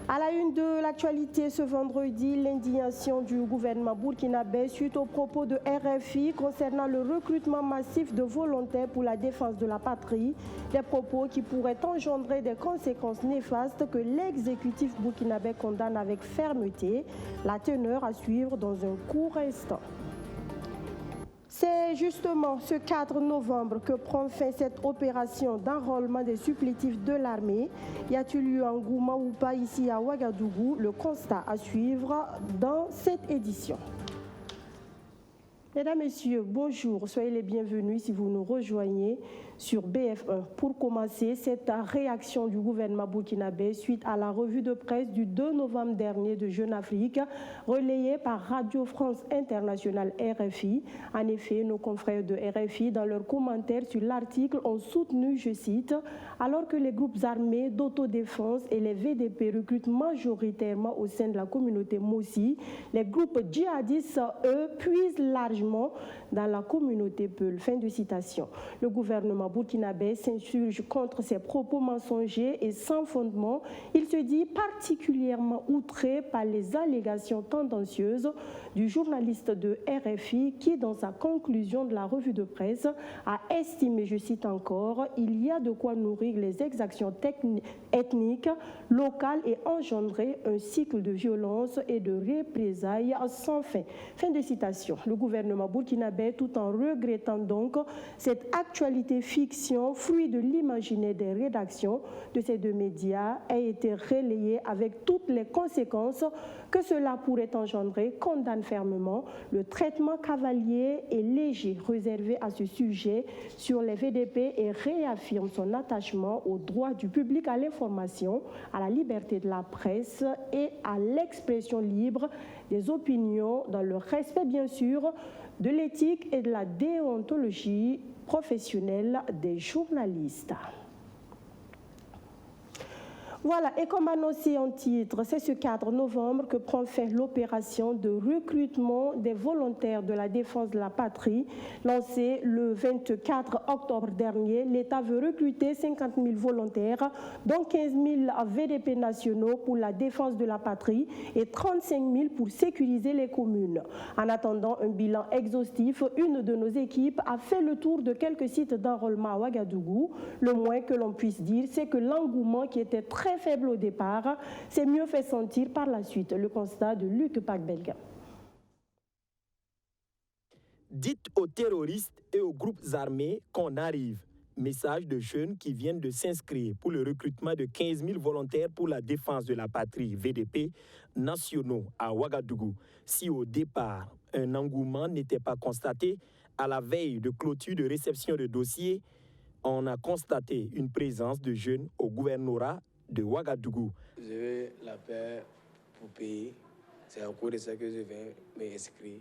À la une de l'actualité ce vendredi, l'indignation du gouvernement burkinabé suite aux propos de RFI concernant le recrutement massif de volontaires pour la défense de la patrie, des propos qui pourraient engendrer des conséquences néfastes que l'exécutif burkinabé condamne avec fermeté. La teneur à suivre dans un court instant. C'est justement ce 4 novembre que prend fin cette opération d'enrôlement des supplétifs de l'armée. Y a-t-il eu engouement ou pas ici à Ouagadougou? Le constat à suivre dans cette édition. Mesdames, Messieurs, bonjour, soyez les bienvenus si vous nous rejoignez sur BF1. Pour commencer, cette réaction du gouvernement burkinabé suite à la revue de presse du 2 novembre dernier de Jeune Afrique, relayée par Radio France Internationale RFI. En effet, nos confrères de RFI, dans leurs commentaires sur l'article, ont soutenu, je cite, « Alors que les groupes armés d'autodéfense et les VDP recrutent majoritairement au sein de la communauté Mossi, les groupes djihadistes, eux, puisent largement dans la communauté Peul. » Fin de citation. Le gouvernement burkinabé s'insurge contre ces propos mensongers et sans fondement. Il se dit particulièrement outré par les allégations tendancieuses du journaliste de RFI qui, dans sa conclusion de la revue de presse, a estimé, je cite encore, « il y a de quoi nourrir les exactions ethniques, locales et engendrer un cycle de violence et de représailles sans fin. » Fin de citation. Le gouvernement burkinabé, tout en regrettant donc cette actualité fiction, fruit de l'imaginaire des rédactions de ces deux médias, a été relayée avec toutes les conséquences que cela pourrait engendrer, condamne fermement le traitement cavalier et léger réservé à ce sujet sur les VDP et réaffirme son attachement aux droits du public à l'information, à la liberté de la presse et à l'expression libre des opinions dans le respect bien sûr de l'éthique et de la déontologie professionnelle des journalistes. Voilà, et comme annoncé en titre, c'est ce 4 novembre que prend fin l'opération de recrutement des volontaires de la défense de la patrie. Lancée le 24 octobre dernier, l'État veut recruter 50 000 volontaires, dont 15 000 VDP nationaux pour la défense de la patrie et 35 000 pour sécuriser les communes. En attendant un bilan exhaustif, une de nos équipes a fait le tour de quelques sites d'enrôlement à Ouagadougou. Le moins que l'on puisse dire, c'est que l'engouement qui était très faible au départ s'est mieux fait sentir par la suite. Le constat de Luc Pacbelga. Dites aux terroristes et aux groupes armés qu'on arrive. Message de jeunes qui viennent de s'inscrire pour le recrutement de 15 000 volontaires pour la défense de la patrie VDP nationaux à Ouagadougou. Si au départ, un engouement n'était pas constaté, à la veille de clôture de réception de dossiers, on a constaté une présence de jeunes au gouvernorat de Ouagadougou. Je veux la paix pour payer. C'est en cours de ça que je viens m'inscrire.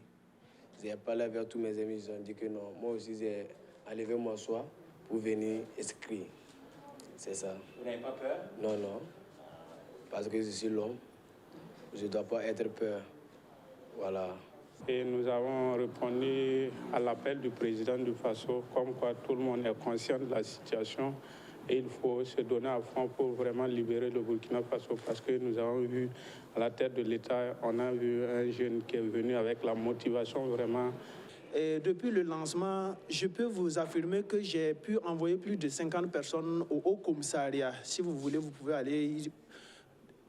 J'ai parlé avec tous mes amis, ils ont dit que non. Moi aussi, j'ai enlevé mon choix pour venir inscrire. C'est ça. Vous n'avez pas peur? Non, non. Parce que je suis l'homme. Je ne dois pas être peur. Voilà. Et nous avons répondu à l'appel du président du FASO, comme quoi tout le monde est conscient de la situation. Et il faut se donner à fond pour vraiment libérer le Burkina Faso parce que nous avons vu à la tête de l'État, on a vu un jeune qui est venu avec la motivation vraiment. Et depuis le lancement, je peux vous affirmer que j'ai pu envoyer plus de 50 personnes au Haut Commissariat. Si vous voulez, vous pouvez aller y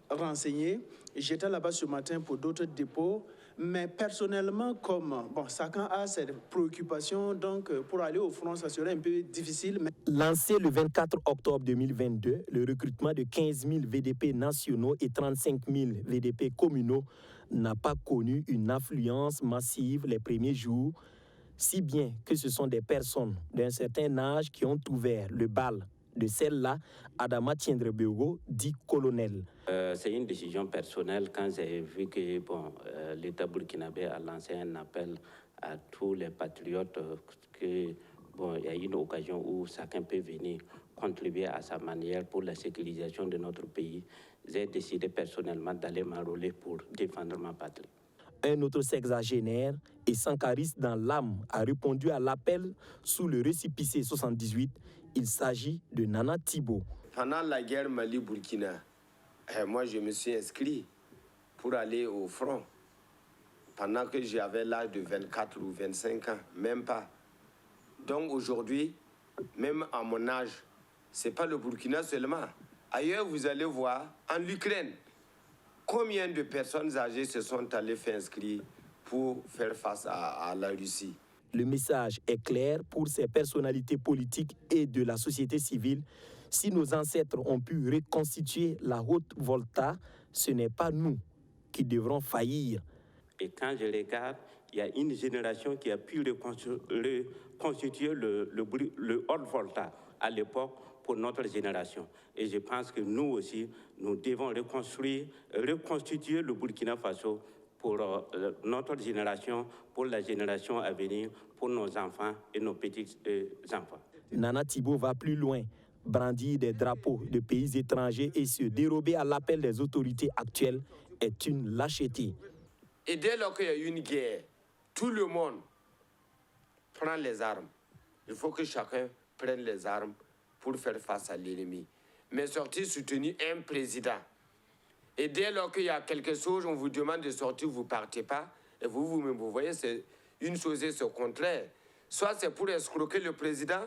renseigner. J'étais là-bas ce matin pour d'autres dépôts. Mais personnellement, comme chacun a ses préoccupations, donc pour aller au front, ça serait un peu difficile. Mais... Lancé le 24 octobre 2022, le recrutement de 15 000 VDP nationaux et 35 000 VDP communaux n'a pas connu une affluence massive les premiers jours, si bien que ce sont des personnes d'un certain âge qui ont ouvert le bal de celle-là, Adama Tiendrebeogo, dit colonel. C'est une décision personnelle quand j'ai vu que l'État burkinabé a lancé un appel à tous les patriotes qu'il y a une occasion où chacun peut venir contribuer à sa manière pour la sécurisation de notre pays. J'ai décidé personnellement d'aller m'enrôler pour défendre ma patrie. Un autre sexagénaire et sankariste dans l'âme a répondu à l'appel sous le récépissé 78. Il s'agit de Nana Thibault. Pendant la guerre Mali-Burkina, moi je me suis inscrit pour aller au front. Pendant que j'avais l'âge de 24 ou 25 ans, même pas. Donc aujourd'hui, même à mon âge, ce n'est pas le Burkina seulement. Ailleurs, vous allez voir, en Ukraine, combien de personnes âgées se sont allées faire inscrire pour faire face à la Russie. Le message est clair pour ces personnalités politiques et de la société civile. Si nos ancêtres ont pu reconstituer la Haute-Volta, ce n'est pas nous qui devrons faillir. Et quand je regarde, il y a une génération qui a pu reconstituer le Haute-Volta à l'époque pour notre génération. Et je pense que nous aussi, nous devons reconstituer le Burkina Faso pour notre génération, pour la génération à venir, pour nos enfants et nos petits-enfants. Nana Thibault va plus loin, brandir des drapeaux de pays étrangers et se dérober à l'appel des autorités actuelles est une lâcheté. Et dès lors qu'il y a une guerre, tout le monde prend les armes. Il faut que chacun prenne les armes pour faire face à l'ennemi. Mais sortir soutenir un président. Et dès lors qu'il y a quelque chose, on vous demande de sortir, vous ne partez pas. Et vous-même, vous voyez, c'est une chose et son contraire. Soit c'est pour escroquer le président,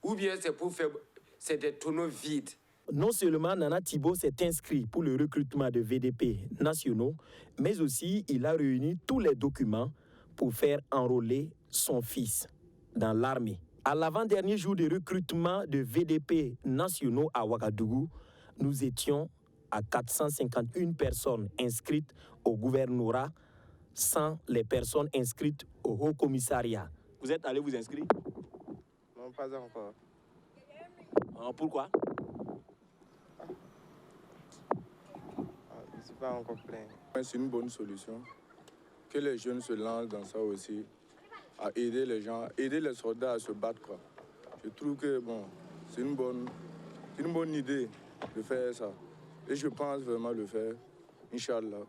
ou bien c'est pour faire... C'est des tonneaux vides. Non seulement Nana Thibault s'est inscrit pour le recrutement de VDP nationaux, mais aussi il a réuni tous les documents pour faire enrôler son fils dans l'armée. À l'avant-dernier jour de recrutement de VDP nationaux à Ouagadougou, nous étions à 451 personnes inscrites au gouvernorat, sans les personnes inscrites au Haut Commissariat. Vous êtes allé vous inscrire? Non, pas encore. Pourquoi? Je ne suis pas encore plein. C'est une bonne solution. Que les jeunes se lancent dans ça aussi, à aider les gens, aider les soldats à se battre, quoi. Je trouve que c'est une bonne idée de faire ça. Et je pense vraiment le faire, Inch'Allah.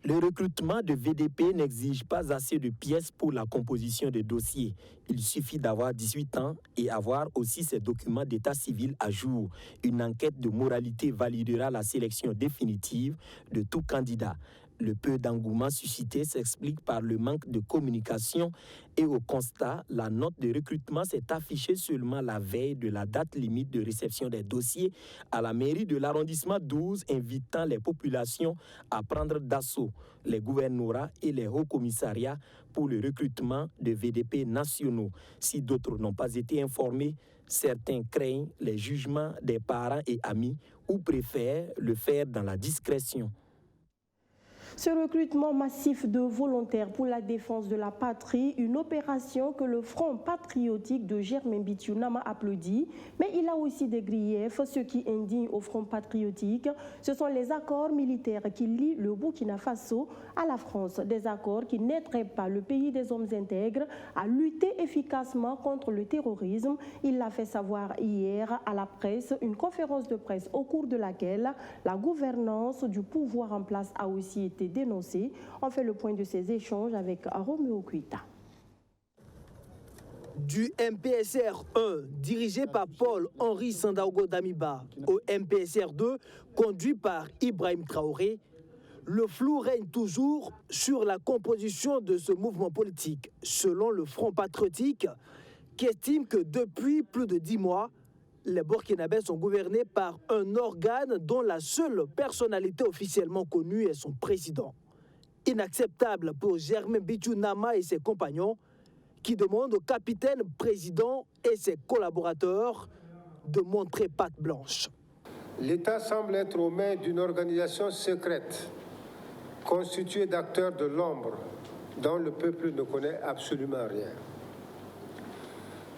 Le recrutement de VDP n'exige pas assez de pièces pour la composition de dossiers. Il suffit d'avoir 18 ans et avoir aussi ses documents d'état civil à jour. Une enquête de moralité validera la sélection définitive de tout candidat. Le peu d'engouement suscité s'explique par le manque de communication et au constat, la note de recrutement s'est affichée seulement la veille de la date limite de réception des dossiers à la mairie de l'arrondissement 12, invitant les populations à prendre d'assaut les gouvernorats et les hauts commissariats pour le recrutement de VDP nationaux. Si d'autres n'ont pas été informés, certains craignent les jugements des parents et amis ou préfèrent le faire dans la discrétion. Ce recrutement massif de volontaires pour la défense de la patrie, une opération que le Front patriotique de Germain Bitionama applaudit, mais il a aussi des griefs. Ce qui indigne au Front patriotique, ce sont les accords militaires qui lient le Burkina Faso à la France. Des accords qui n'aideraient pas le pays des hommes intègres à lutter efficacement contre le terrorisme. Il l'a fait savoir hier à la presse, une conférence de presse au cours de laquelle la gouvernance du pouvoir en place a aussi été dénoncé. On fait le point de ces échanges avec Roméo Kuita. Du MPSR 1, dirigé par Paul-Henri Sandaogo Damiba, au MPSR 2, conduit par Ibrahim Traoré, le flou règne toujours sur la composition de ce mouvement politique, selon le Front patriotique, qui estime que depuis plus de 10 mois, les Burkinabés sont gouvernés par un organe dont la seule personnalité officiellement connue est son président. Inacceptable pour Germain Bitionama et ses compagnons, qui demandent au capitaine président et ses collaborateurs de montrer patte blanche. L'État semble être aux mains d'une organisation secrète, constituée d'acteurs de l'ombre, dont le peuple ne connaît absolument rien.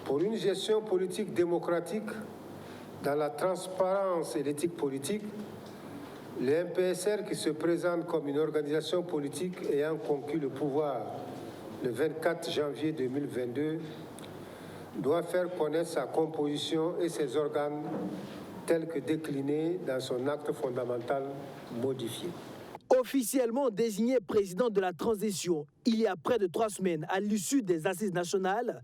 Pour une gestion politique démocratique, dans la transparence et l'éthique politique, le MPSR, qui se présente comme une organisation politique ayant conquis le pouvoir le 24 janvier 2022, doit faire connaître sa composition et ses organes tels que déclinés dans son acte fondamental modifié. Officiellement désigné président de la transition il y a près de 3 semaines à l'issue des assises nationales,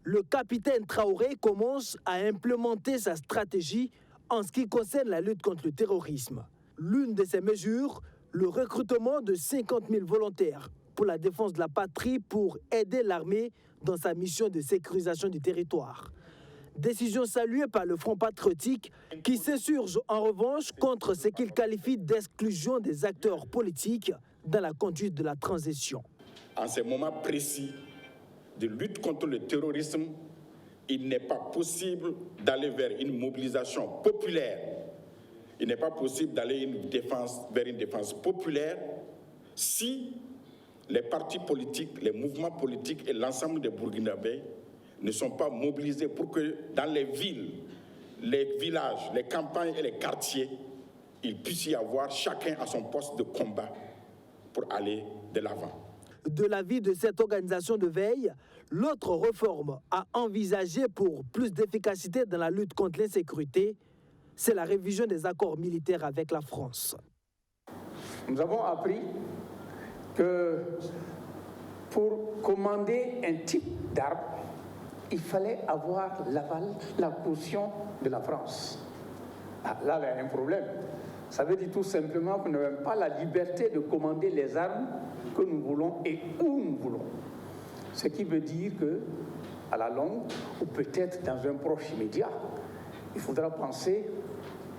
le capitaine Traoré commence à implémenter sa stratégie en ce qui concerne la lutte contre le terrorisme. L'une de ces mesures, le recrutement de 50 000 volontaires pour la défense de la patrie pour aider l'armée dans sa mission de sécurisation du territoire. Décision saluée par le Front patriotique qui s'insurge en revanche contre ce qu'il qualifie d'exclusion des acteurs politiques dans la conduite de la transition. En ces moments précis de lutte contre le terrorisme, il n'est pas possible d'aller vers une mobilisation populaire. Il n'est pas possible d'aller vers une défense populaire si les partis politiques, les mouvements politiques et l'ensemble des Burkinabés ne sont pas mobilisés pour que dans les villes, les villages, les campagnes et les quartiers, il puisse y avoir chacun à son poste de combat pour aller de l'avant. De l'avis de cette organisation de veille, l'autre réforme à envisager pour plus d'efficacité dans la lutte contre l'insécurité, c'est la révision des accords militaires avec la France. Nous avons appris que pour commander un type d'arme, il fallait avoir l'aval, la caution de la France. Là, il y a un problème. Ça veut dire tout simplement qu'on n'a même pas la liberté de commander les armes que nous voulons et où nous voulons. Ce qui veut dire qu'à la longue, ou peut-être dans un proche immédiat, il faudra penser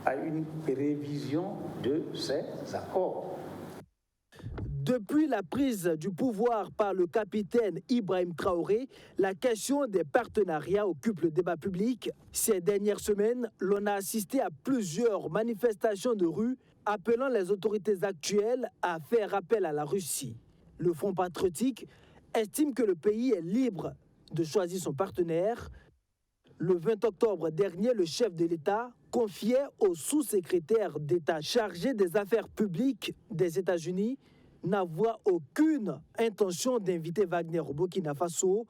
à une révision de ces accords. Depuis la prise du pouvoir par le capitaine Ibrahim Traoré, la question des partenariats occupe le débat public. Ces dernières semaines, l'on a assisté à plusieurs manifestations de rue appelant les autorités actuelles à faire appel à la Russie. Le Front patriotique estime que le pays est libre de choisir son partenaire. Le 20 octobre dernier, le chef de l'État confiait au sous-secrétaire d'État chargé des affaires publiques des États-Unis n'avoir aucune intention d'inviter Wagner au Burkina Faso,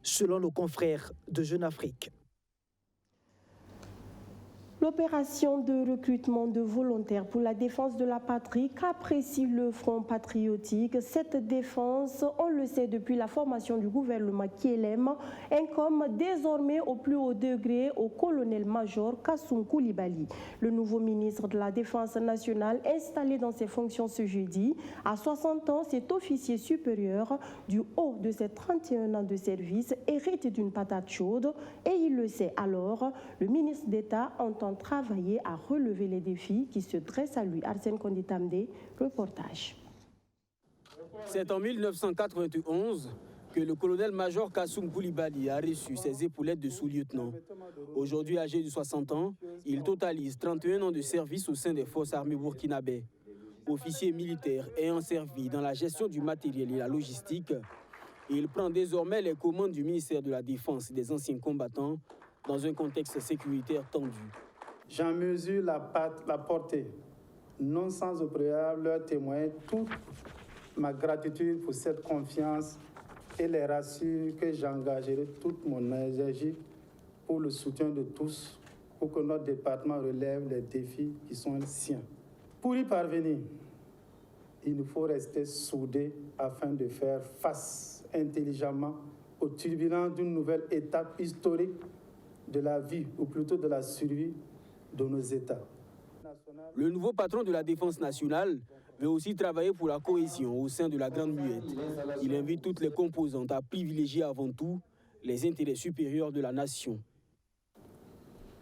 selon nos confrères de Jeune Afrique. L'opération de recrutement de volontaires pour la défense de la patrie qu'apprécie le Front patriotique. Cette défense, on le sait depuis la formation du gouvernement KLM, incombe désormais au plus haut degré au colonel-major Kassoum Koulibaly. Le nouveau ministre de la Défense nationale, installé dans ses fonctions ce jeudi, à 60 ans, cet officier supérieur du haut de ses 31 ans de service hérite d'une patate chaude et il le sait alors, le ministre d'État entend travailler à relever les défis qui se dressent à lui. Arsène Konditamde, reportage. C'est en 1991 que le colonel-major Kassoum Koulibaly a reçu ses épaulettes de sous-lieutenant. Aujourd'hui âgé de 60 ans, il totalise 31 ans de service au sein des forces armées burkinabées. Officier militaire ayant servi dans la gestion du matériel et la logistique, il prend désormais les commandes du ministère de la Défense et des anciens combattants dans un contexte sécuritaire tendu. J'en mesure la portée, non sans au préalable leur témoigner toute ma gratitude pour cette confiance et les rassure que j'engagerai toute mon énergie pour le soutien de tous, pour que notre département relève les défis qui sont les siens. Pour y parvenir, il nous faut rester soudés afin de faire face intelligemment aux turbulences d'une nouvelle étape historique de la vie, ou plutôt de la survie de nos États. Le nouveau patron de la Défense nationale veut aussi travailler pour la cohésion au sein de la Grande Muette. Il invite toutes les composantes à privilégier avant tout les intérêts supérieurs de la nation.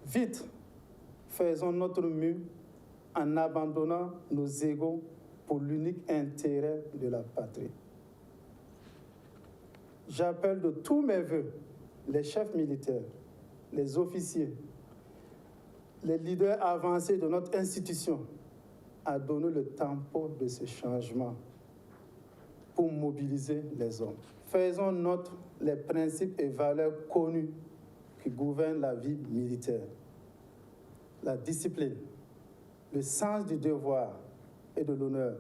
Vite, faisons notre mieux en abandonnant nos égos pour l'unique intérêt de la patrie. J'appelle de tous mes voeux les chefs militaires, les officiers, les leaders avancés de notre institution à donner le tempo de ce changement pour mobiliser les hommes. Faisons nôtres les principes et valeurs connus qui gouvernent la vie militaire. La discipline, le sens du devoir et de l'honneur.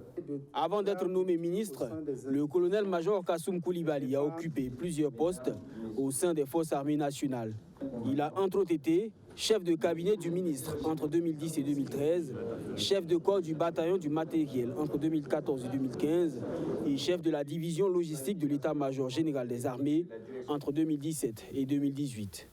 Avant d'être nommé ministre, le colonel-major Kassoum Koulibaly a occupé plusieurs postes au sein des forces armées nationales. Il a entre autres été chef de cabinet du ministre entre 2010 et 2013, chef de corps du bataillon du matériel entre 2014 et 2015 et chef de la division logistique de l'état-major général des armées entre 2017 et 2018.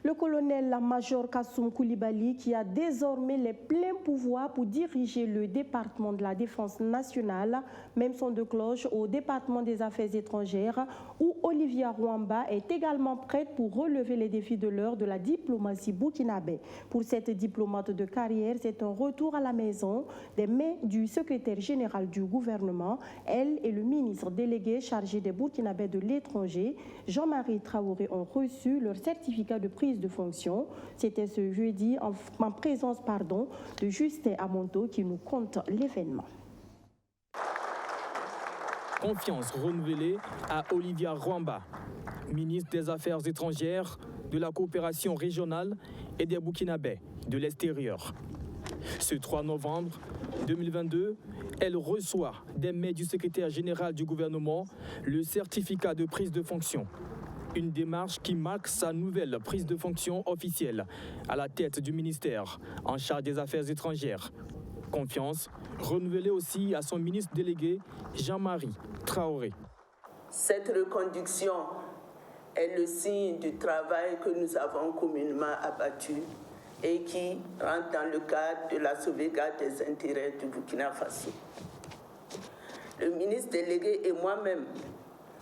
Le colonel-major Kassoum Koulibaly, qui a désormais les pleins pouvoirs pour diriger le département de la Défense nationale, même son de cloche au département des Affaires étrangères, où Olivia Rwamba est également prête pour relever les défis de l'heure de la diplomatie burkinabé. Pour cette diplomate de carrière, c'est un retour à la maison des mains du secrétaire général du gouvernement. Elle et le ministre délégué chargé des Burkinabés de l'étranger, Jean-Marie Traoré, ont reçu leur certificat de prise de fonction. C'était ce jeudi en présence de Justin Amonto qui nous compte l'événement. Confiance renouvelée à Olivia Rwamba, ministre des Affaires étrangères, de la coopération régionale et des Burkinabés de l'extérieur. Ce 3 novembre 2022, elle reçoit des mains du secrétaire général du gouvernement le certificat de prise de fonction. Une démarche qui marque sa nouvelle prise de fonction officielle à la tête du ministère en charge des Affaires étrangères. Confiance renouvelée aussi à son ministre délégué Jean-Marie Traoré. Cette reconduction est le signe du travail que nous avons communément abattu et qui rentre dans le cadre de la sauvegarde des intérêts du Burkina Faso. Le ministre délégué et moi-même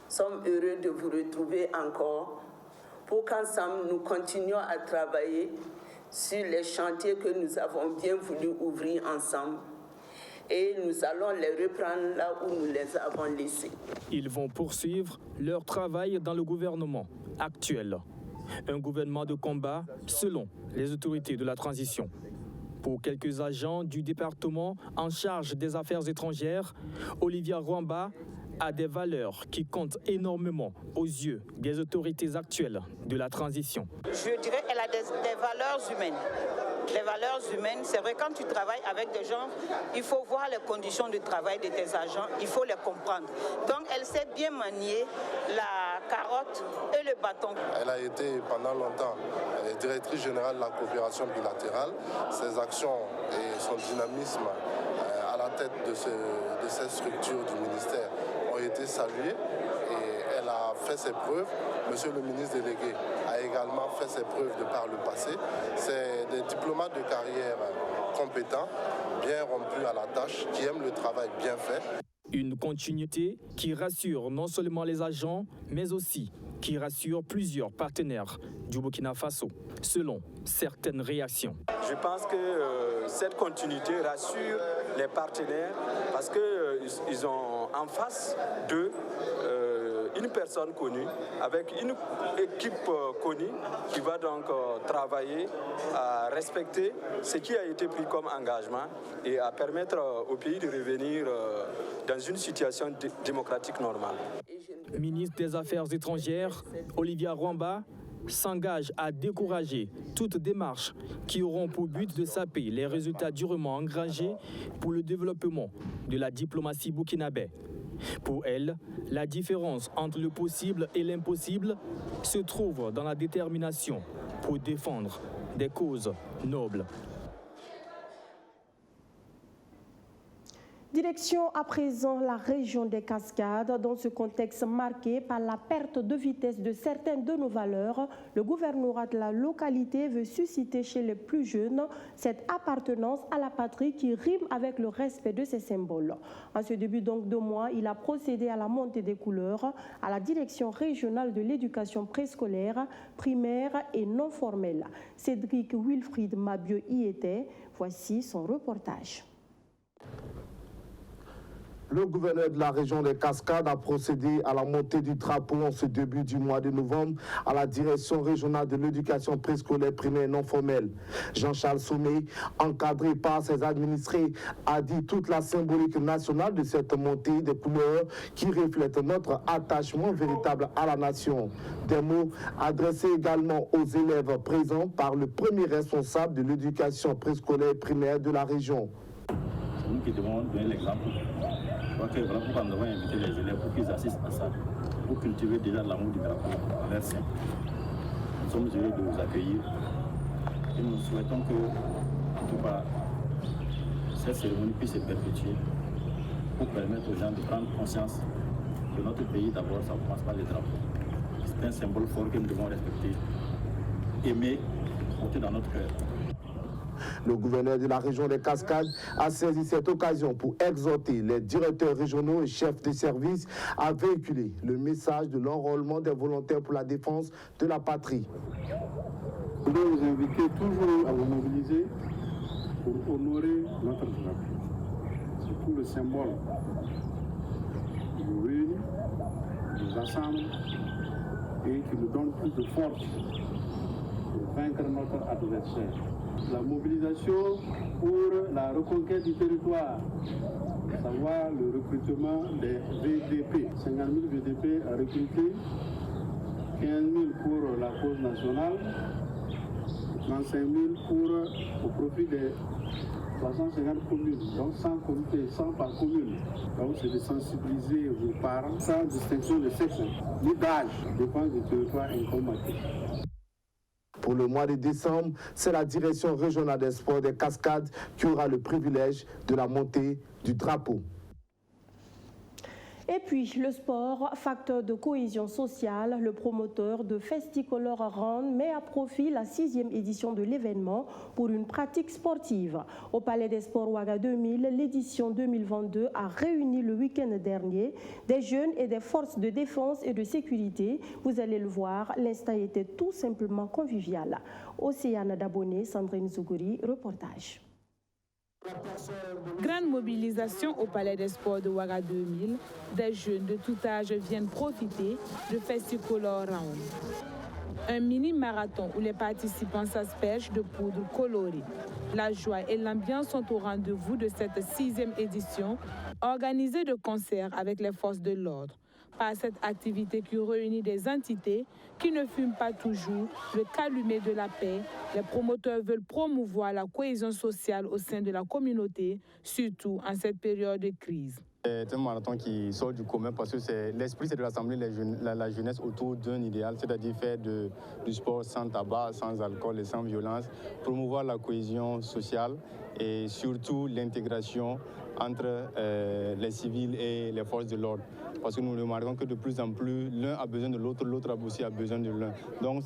sommes heureux de vous retrouver encore pour qu'ensemble nous continuions à travailler sur les chantiers que nous avons bien voulu ouvrir ensemble et nous allons les reprendre là où nous les avons laissés. Ils vont poursuivre leur travail dans le gouvernement actuel. Un gouvernement de combat selon les autorités de la transition. Pour quelques agents du département en charge des affaires étrangères, Olivia Rwamba a des valeurs qui comptent énormément aux yeux des autorités actuelles de la transition. Je dirais qu'elle a des valeurs humaines. Les valeurs humaines, c'est vrai, quand tu travailles avec des gens, il faut voir les conditions de travail de tes agents, il faut les comprendre. Donc elle sait bien manier la carotte et le bâton. Elle a été pendant longtemps directrice générale de la coopération bilatérale. Ses actions et son dynamisme à la tête de cette structure du ministère ont été salués et elle a fait ses preuves. Monsieur le ministre délégué a également fait ses preuves de par le passé. C'est des diplomates de carrière compétents, bien rompus à la tâche, qui aiment le travail bien fait. Une continuité qui rassure non seulement les agents, mais aussi qui rassure plusieurs partenaires du Burkina Faso, selon certaines réactions. Je pense que cette continuité rassure les partenaires parce qu'ils ont en face d'eux une personne connue, avec une équipe connue qui va donc travailler à respecter ce qui a été pris comme engagement et à permettre au pays de revenir dans une situation démocratique normale. Ministre des Affaires étrangères, Olivia Rwamba s'engage à décourager toute démarche qui auront pour but de saper les résultats durement engrangés pour le développement de la diplomatie burkinabé. Pour elle, la différence entre le possible et l'impossible se trouve dans la détermination pour défendre des causes nobles. Direction à présent la région des Cascades. Dans ce contexte marqué par la perte de vitesse de certaines de nos valeurs, le gouvernorat de la localité veut susciter chez les plus jeunes cette appartenance à la patrie qui rime avec le respect de ses symboles. En ce début donc de mois, il a procédé à la montée des couleurs à la direction régionale de l'éducation préscolaire, primaire et non formelle. Cédric Wilfried Mabieu y était. Voici son reportage. Le gouverneur de la région des Cascades a procédé à la montée du drapeau en ce début du mois de novembre à la direction régionale de l'éducation préscolaire primaire et non formelle. Jean-Charles Sommet, encadré par ses administrés, a dit toute la symbolique nationale de cette montée des couleurs qui reflète notre attachement véritable à la nation. Des mots adressés également aux élèves présents par le premier responsable de l'éducation préscolaire primaire de la région. C'est nous qui devons donner l'exemple. crois que voilà pourquoi nous avons invité les élèves pour qu'ils assistent à ça, pour cultiver déjà l'amour du drapeau envers ça. Nous sommes heureux de vous accueillir et nous souhaitons que, en tout cas, cette cérémonie puisse se perpétuer pour permettre aux gens de prendre conscience que notre pays, d'abord, ça commence par les drapeaux. C'est un symbole fort que nous devons respecter, aimer, porter dans notre cœur. Le gouverneur de la région des Cascades a saisi cette occasion pour exhorter les directeurs régionaux et chefs de service à véhiculer le message de l'enrôlement des volontaires pour la défense de la patrie. Je voudrais vous inviter toujours à vous mobiliser pour honorer notre drapeau. C'est tout le symbole qui nous réunit, qui nous assemble et qui nous donne plus de force pour vaincre notre adversaire. La mobilisation pour la reconquête du territoire, à savoir le recrutement des VDP. 50 000 VDP à recruter, 15 000 pour la cause nationale, 35 000 au profit des 350 communes, donc 100 comités, 100 par commune. Donc c'est de sensibiliser vos parents sans distinction de sexe, ni d'âge, défense du territoire incombattu. Pour le mois de décembre, c'est la direction régionale des sports des Cascades qui aura le privilège de la montée du drapeau. Et puis, le sport, facteur de cohésion sociale, le promoteur de Festicolor Round met à profit la 6e édition de l'événement pour une pratique sportive. Au Palais des Sports Ouaga 2000, l'édition 2022 a réuni le week-end dernier des jeunes et des forces de défense et de sécurité. Vous allez le voir, l'instant était tout simplement convivial. Océane d'abonnés, Sandrine Zougouri, reportage. Grande mobilisation au Palais des Sports de Ouaga 2000. Des jeunes de tout âge viennent profiter de Festicolor Round. Un mini-marathon où les participants s'aspergent de poudre colorée. La joie et l'ambiance sont au rendez-vous de cette 6e édition, organisée de concert avec les forces de l'ordre. Par cette activité qui réunit des entités qui ne fument pas toujours, le calumet de la paix, les promoteurs veulent promouvoir la cohésion sociale au sein de la communauté, surtout en cette période de crise. C'est un marathon qui sort du commun parce que l'esprit, c'est de rassembler la jeunesse autour d'un idéal, c'est-à-dire faire du sport sans tabac, sans alcool et sans violence, promouvoir la cohésion sociale et surtout l'intégration entre les civils et les forces de l'ordre. Parce que nous remarquons que de plus en plus, l'un a besoin de l'autre, l'autre aussi a besoin de l'un. Donc,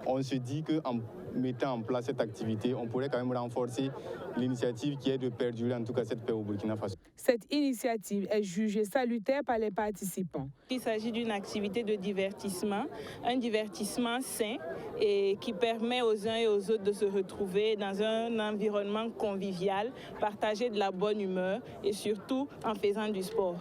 on se dit qu'en mettant en place cette activité, on pourrait quand même renforcer l'initiative qui est de perdurer en tout cas cette paix au Burkina Faso. Cette initiative est jugée salutaire par les participants. Il s'agit d'une activité de divertissement, un divertissement sain et qui permet aux uns et aux autres de se retrouver dans un environnement convivial, partager de la bonne humeur et surtout en faisant du sport.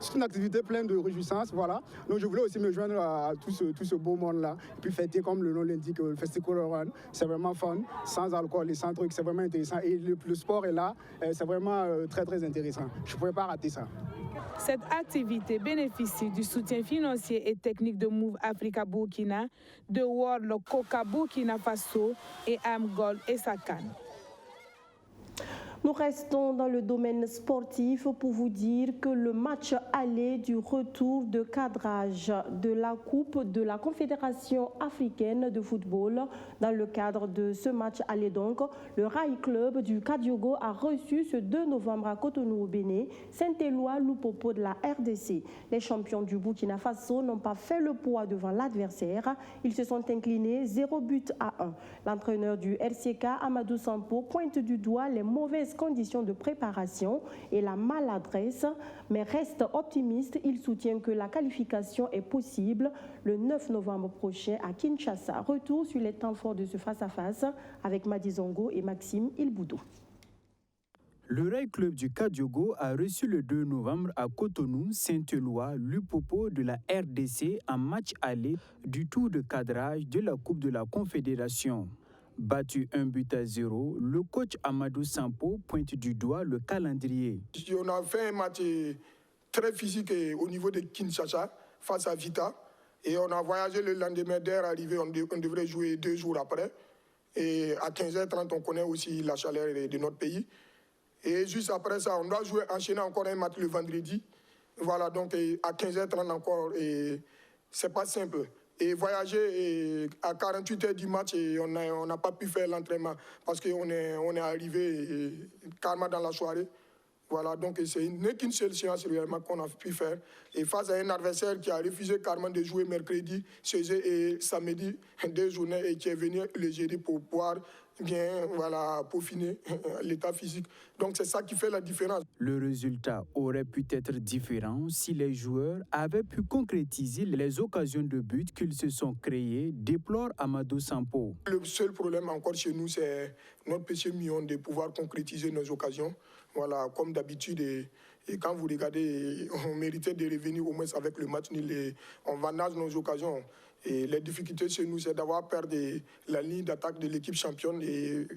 C'est une activité pleine de réjouissance, voilà. Donc je voulais aussi me joindre à tout ce beau monde-là. Et puis fêter, comme le nom l'indique, le Festicolor Round. C'est vraiment fun, sans alcool et sans trucs, c'est vraiment intéressant. Et le sport est là, c'est vraiment très très intéressant. Je ne pouvais pas rater ça. Cette activité bénéficie du soutien financier et technique de Move Africa Burkina, de World Coca Burkina Faso et Amgol et Sakan. Nous restons dans le domaine sportif pour vous dire que le match aller du retour de cadrage de la Coupe de la Confédération africaine de football. Dans le cadre de ce match aller donc, le Rail Club du Kadiogo a reçu ce 2 novembre à Cotonou au Bénin, Saint-Éloi Lupopo de la RDC. Les champions du Burkina Faso n'ont pas fait le poids devant l'adversaire. Ils se sont inclinés 0-1. L'entraîneur du RCK, Amadou Sampo, pointe du doigt les mauvaises conditions de préparation et la maladresse, mais reste optimiste. Il soutient que la qualification est possible le 9 novembre prochain à Kinshasa. Retour sur les temps forts de ce face-à-face avec Madi Zongo et Maxime Ilboudou. Le Rail Club du Kadiogo a reçu le 2 novembre à Cotonou, Saint-Éloi, Lupopo de la RDC en match aller du tour de cadrage de la Coupe de la Confédération. Battu 1-0, le coach Amadou Sampo pointe du doigt le calendrier. On a fait un match très physique au niveau de Kinshasa face à Vita. Et on a voyagé le lendemain d'air arrivé, on devrait jouer 2 jours après. Et à 15h30, on connaît aussi la chaleur de notre pays. Et juste après ça, on doit enchaîner encore un match le vendredi. Voilà, donc à 15h30 encore, c'est pas simple. Et voyager à 48 heures du match, et on n'a pas pu faire l'entraînement parce qu'on est arrivé carrément dans la soirée. Voilà, donc ce n'est qu'une seule séance réellement qu'on a pu faire. Et face à un adversaire qui a refusé carrément de jouer mercredi, et samedi, 2 journées, et qui est venu le jeudi pour pouvoir bien peaufiner l'état physique. Donc c'est ça qui fait la différence. Le résultat aurait pu être différent si les joueurs avaient pu concrétiser les occasions de but qu'ils se sont créées, déplore Amadou Sampo. Le seul problème encore chez nous, c'est notre péché mignon de pouvoir concrétiser nos occasions. Voilà, comme d'habitude, et quand vous regardez, on méritait de revenir au moins avec le match nul. On vandage nos occasions. Et les difficultés chez nous, c'est d'avoir perdu la ligne d'attaque de l'équipe championne. Et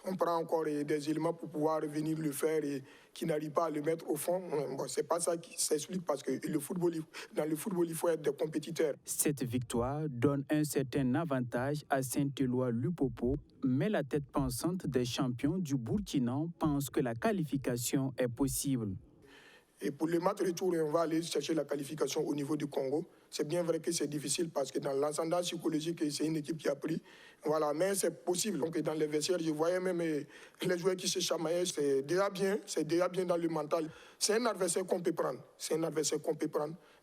on prend encore des éléments pour pouvoir venir le faire et qui n'arrivent pas à le mettre au fond. Bon, c'est pas ça qui s'explique parce que dans le football, il faut être des compétiteurs. Cette victoire donne un certain avantage à Saint-Éloi-Lupopo, mais la tête pensante des champions du Burkina pense que la qualification est possible. Et pour le match retour, on va aller chercher la qualification au niveau du Congo. C'est bien vrai que c'est difficile parce que dans l'ascendant psychologique, c'est une équipe qui a pris. Voilà, mais c'est possible. Donc dans les vestiaires, je voyais même les joueurs qui se chamaillaient. C'est déjà bien dans le mental. C'est un adversaire qu'on peut prendre.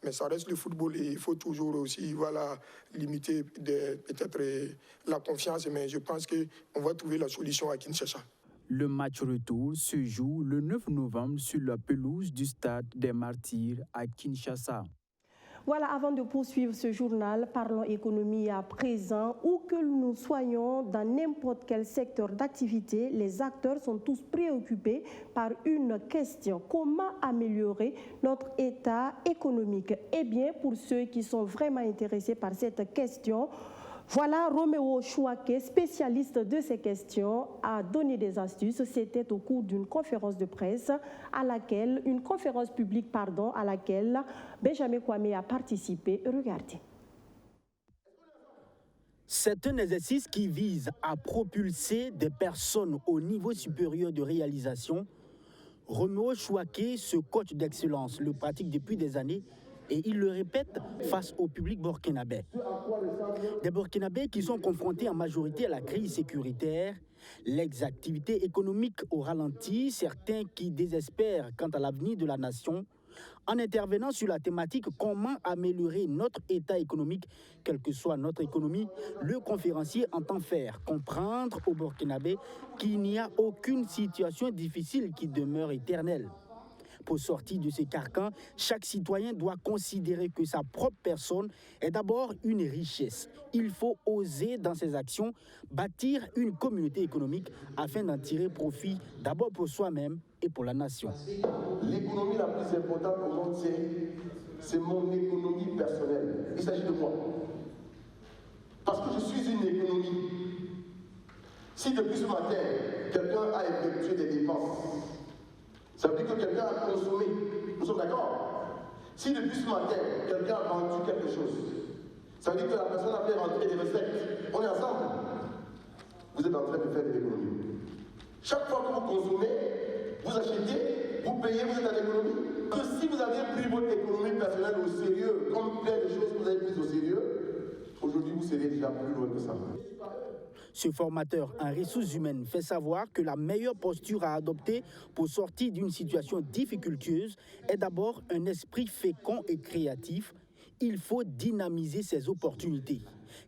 Mais ça reste le football et il faut toujours aussi limiter peut-être la confiance. Mais je pense qu'on va trouver la solution à Kinshasa. Le match retour se joue le 9 novembre sur la pelouse du Stade des Martyrs à Kinshasa. Voilà, avant de poursuivre ce journal, parlons économie à présent. Où que nous soyons dans n'importe quel secteur d'activité, les acteurs sont tous préoccupés par une question. Comment améliorer notre état économique? Eh bien, pour ceux qui sont vraiment intéressés par cette question, voilà, Roméo Chouaké, spécialiste de ces questions, a donné des astuces. C'était au cours d'une conférence de presse une conférence publique, à laquelle Benjamin Kwame a participé. Regardez. C'est un exercice qui vise à propulser des personnes au niveau supérieur de réalisation. Roméo Chouaké, ce coach d'excellence, le pratique depuis des années. Et il le répète face au public burkinabé. Des Burkinabés qui sont confrontés en majorité à la crise sécuritaire, l'exactivité économique au ralenti, certains qui désespèrent quant à l'avenir de la nation. En intervenant sur la thématique « Comment améliorer notre état économique, quelle que soit notre économie », le conférencier entend faire comprendre aux Burkinabés qu'il n'y a aucune situation difficile qui demeure éternelle. Pour sortir de ce carcan, chaque citoyen doit considérer que sa propre personne est d'abord une richesse. Il faut oser dans ses actions bâtir une communauté économique afin d'en tirer profit d'abord pour soi-même et pour la nation. L'économie la plus importante au monde, c'est mon économie personnelle. Il s'agit de moi. Parce que je suis une économie. Si depuis ce matin, quelqu'un a effectué des dépenses, ça veut dire que quelqu'un a consommé. Nous sommes d'accord? Si depuis ce matin, quelqu'un a vendu quelque chose, ça veut dire que la personne a fait rentrer des recettes. On est ensemble. Vous êtes en train de faire de l'économie. Chaque fois que vous consommez, vous achetez, vous payez, vous êtes en économie. Que si vous aviez pris votre économie personnelle au sérieux, comme plein de choses que vous avez prises au sérieux, aujourd'hui vous seriez déjà plus loin que ça. Ce formateur en ressources humaines fait savoir que la meilleure posture à adopter pour sortir d'une situation difficultueuse est d'abord un esprit fécond et créatif. Il faut dynamiser ses opportunités,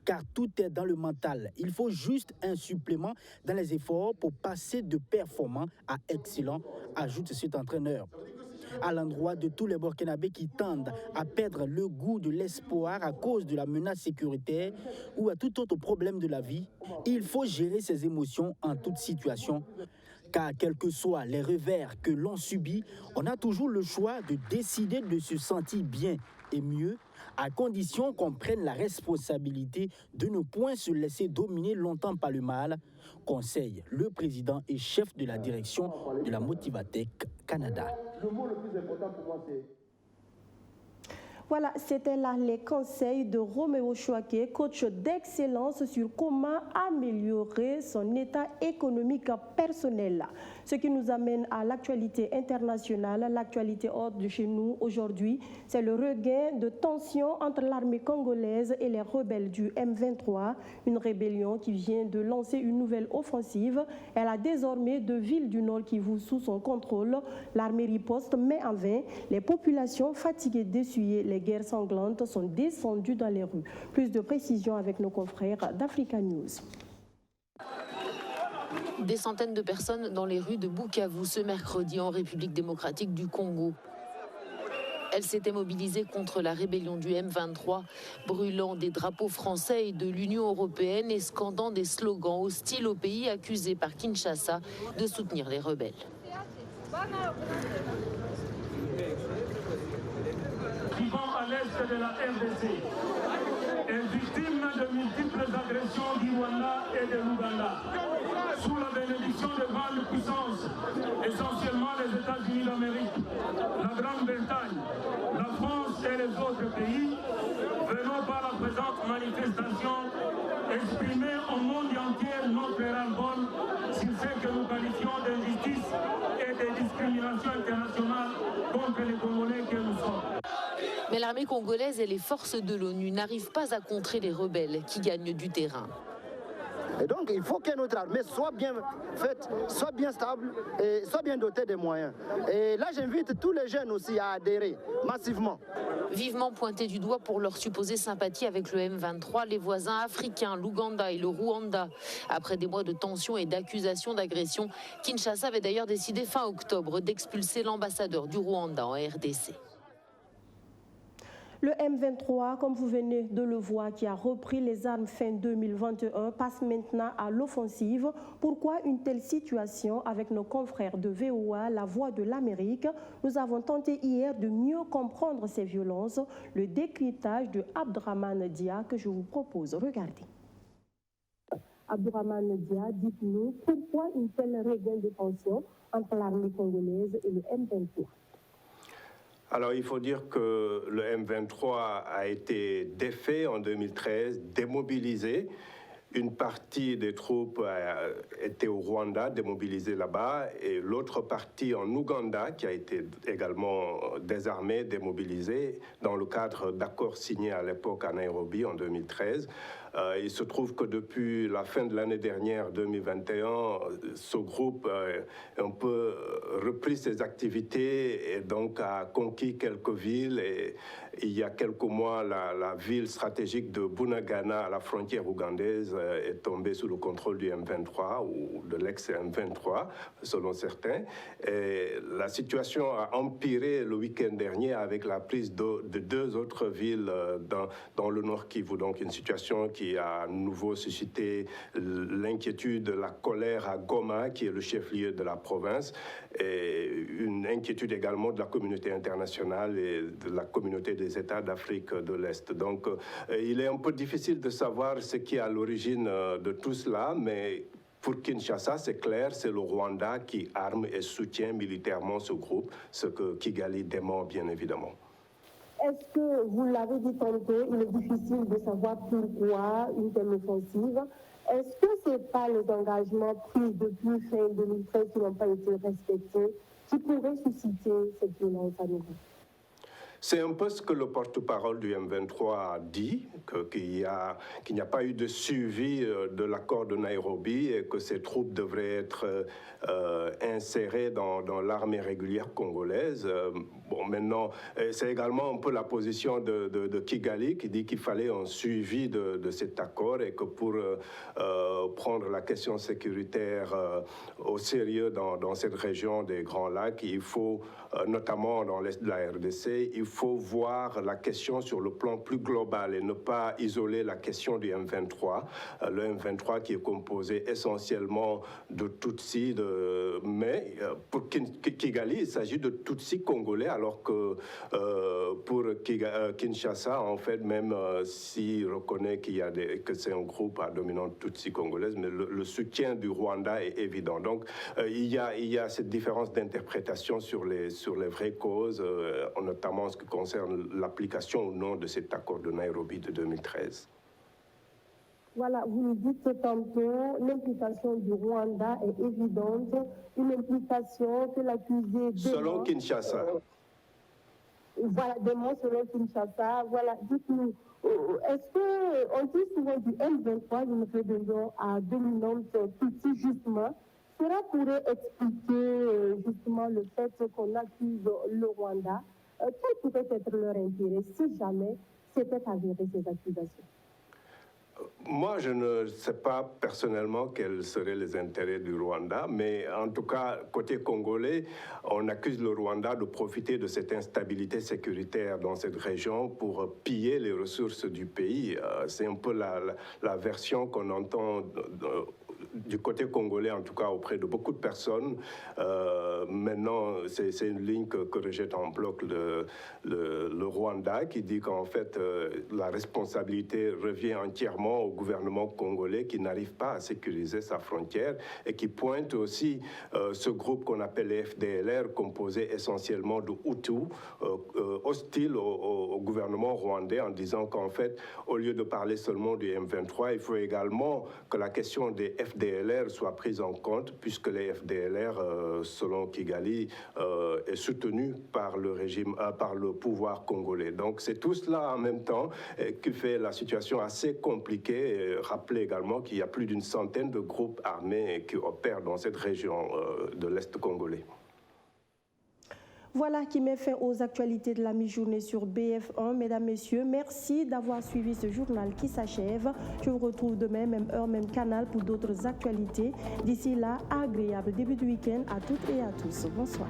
car tout est dans le mental. Il faut juste un supplément dans les efforts pour passer de performant à excellent, ajoute cet entraîneur. À l'endroit de tous les Burkinabés qui tendent à perdre le goût de l'espoir à cause de la menace sécuritaire ou à tout autre problème de la vie, il faut gérer ses émotions en toute situation. Car quels que soient les revers que l'on subit, on a toujours le choix de décider de se sentir bien et mieux, à condition qu'on prenne la responsabilité de ne point se laisser dominer longtemps par le mal, conseille le président et chef de la direction de la Motivatech Canada. Le mot le plus important pour moi, c'est... Voilà, c'était là les conseils de Roméo Chouaké, coach d'excellence sur comment améliorer son état économique personnel. Ce qui nous amène à l'actualité internationale, l'actualité hors de chez nous aujourd'hui, c'est le regain de tension entre l'armée congolaise et les rebelles du M23, une rébellion qui vient de lancer une nouvelle offensive. Elle a désormais 2 villes du nord Kivu sous son contrôle. L'armée riposte, mais en vain. Les populations fatiguées d'essuyer les guerres sanglantes sont descendues dans les rues. Plus de précisions avec nos confrères d'Africa News. Des centaines de personnes dans les rues de Bukavu ce mercredi en République démocratique du Congo. Elles s'étaient mobilisées contre la rébellion du M23, brûlant des drapeaux français et de l'Union européenne et scandant des slogans hostiles au pays accusé par Kinshasa de soutenir les rebelles. Vivant à l'est de la RDC, est victime de multiples agressions du Rwanda et de l'Ouganda, sous la bénédiction de grandes puissances, essentiellement les États-Unis d'Amérique, la Grande-Bretagne, la France et les autres pays, venons par la présente manifestation exprimer au monde entier notre ras-le-bol sur ce que nous qualifions d'injustice et de discrimination internationale contre les Congolais que nous sommes. Mais l'armée congolaise et les forces de l'ONU n'arrivent pas à contrer les rebelles qui gagnent du terrain. Et donc, il faut que notre armée soit bien faite, soit bien stable et soit bien dotée des moyens. Et là, j'invite tous les jeunes aussi à adhérer massivement. Vivement pointés du doigt pour leur supposée sympathie avec le M23, les voisins africains, l'Ouganda et le Rwanda. Après des mois de tensions et d'accusations d'agression, Kinshasa avait d'ailleurs décidé fin octobre d'expulser l'ambassadeur du Rwanda en RDC. Le M23, comme vous venez de le voir, qui a repris les armes fin 2021, passe maintenant à l'offensive. Pourquoi une telle situation? Avec nos confrères de VOA, La Voix de l'Amérique, nous avons tenté hier de mieux comprendre ces violences. Le décryptage de Abdourahmane Dia que je vous propose. Regardez. Abdourahmane Dia, dites-nous pourquoi une telle regain de tension entre l'armée congolaise et le M23? Alors, il faut dire que le M23 a été défait en 2013, démobilisé. Une partie des troupes était au Rwanda, démobilisée là-bas, et l'autre partie en Ouganda, qui a été également désarmée, démobilisée, dans le cadre d'accords signés à l'époque à Nairobi en 2013. Il se trouve que depuis la fin de l'année dernière, 2021, ce groupe a un peu repris ses activités et donc a conquis quelques villes. Et il y a quelques mois, la ville stratégique de Bunagana, à la frontière ougandaise, est tombée sous le contrôle du M23 ou de l'ex-M23, selon certains. Et la situation a empiré le week-end dernier avec la prise de 2 autres villes dans le Nord Kivu. Donc une situation qui a à nouveau suscité l'inquiétude, la colère à Goma, qui est le chef-lieu de la province, et une inquiétude également de la communauté internationale et de la communauté des États d'Afrique de l'Est. Donc il est un peu difficile de savoir ce qui est à l'origine de tout cela, mais pour Kinshasa, c'est clair, c'est le Rwanda qui arme et soutient militairement ce groupe, ce que Kigali dément bien évidemment. Est-ce que, vous l'avez dit tantôt, il est difficile de savoir pourquoi une telle offensive? Est-ce que ce n'est pas les engagements pris depuis fin 2013 qui n'ont pas été respectés qui pourraient susciter cette violence à nouveau? C'est un peu ce que le porte-parole du M23 a dit, qu'il n'y a pas eu de suivi de l'accord de Nairobi et que ces troupes devraient être insérées dans l'armée régulière congolaise. Bon, maintenant, c'est également un peu la position de Kigali qui dit qu'il fallait un suivi de cet accord et que pour prendre la question sécuritaire au sérieux dans cette région des Grands Lacs, il faut, notamment dans l'est de la RDC, il faut voir la question sur le plan plus global et ne pas isoler la question du M23. Le M23 qui est composé essentiellement de Tutsis, mais pour Kigali, il s'agit de Tutsis congolais, alors que pour Kinshasa, en fait, même s'il reconnaît que c'est un groupe à dominante Tutsi congolaise, mais le soutien du Rwanda est évident. Donc il y a cette différence d'interprétation sur les vraies causes, notamment en ce qui concerne l'application ou non de cet accord de Nairobi de 2013. Voilà, vous nous dites tantôt, l'implication du Rwanda est évidente, une implication que l'accusé... Selon Kinshasa. Voilà, dément selon Kinshasa. Voilà, dites-nous, est-ce qu'on dit souvent du M23, une rébellion à dominante Tutsi, justement, cela pourrait expliquer justement le fait qu'on accuse le Rwanda. Quel pourrait être leur intérêt si jamais c'était avéré ces accusations? Moi, je ne sais pas personnellement quels seraient les intérêts du Rwanda, mais en tout cas, côté congolais, on accuse le Rwanda de profiter de cette instabilité sécuritaire dans cette région pour piller les ressources du pays. C'est un peu la version qu'on entend du côté congolais, en tout cas auprès de beaucoup de personnes. Maintenant, c'est une ligne que rejette en bloc le Rwanda, qui dit qu'en fait, la responsabilité revient entièrement au gouvernement congolais qui n'arrive pas à sécuriser sa frontière et qui pointe aussi ce groupe qu'on appelle les FDLR, composé essentiellement de Hutus, hostiles au gouvernement rwandais, en disant qu'en fait, au lieu de parler seulement du M23, il faut également que la question des FDLR soit prise en compte, puisque les FDLR, selon Kigali, est soutenu par le régime, par le pouvoir congolais. Donc c'est tout cela en même temps qui fait la situation assez compliquée. Et rappeler également qu'il y a plus d'une centaine de groupes armés qui opèrent dans cette région de l'Est congolais. Voilà qui met fin aux actualités de la mi-journée sur BF1. Mesdames, Messieurs, merci d'avoir suivi ce journal qui s'achève. Je vous retrouve demain, même heure, même canal pour d'autres actualités. D'ici là, agréable début de week-end à toutes et à tous. Bonsoir.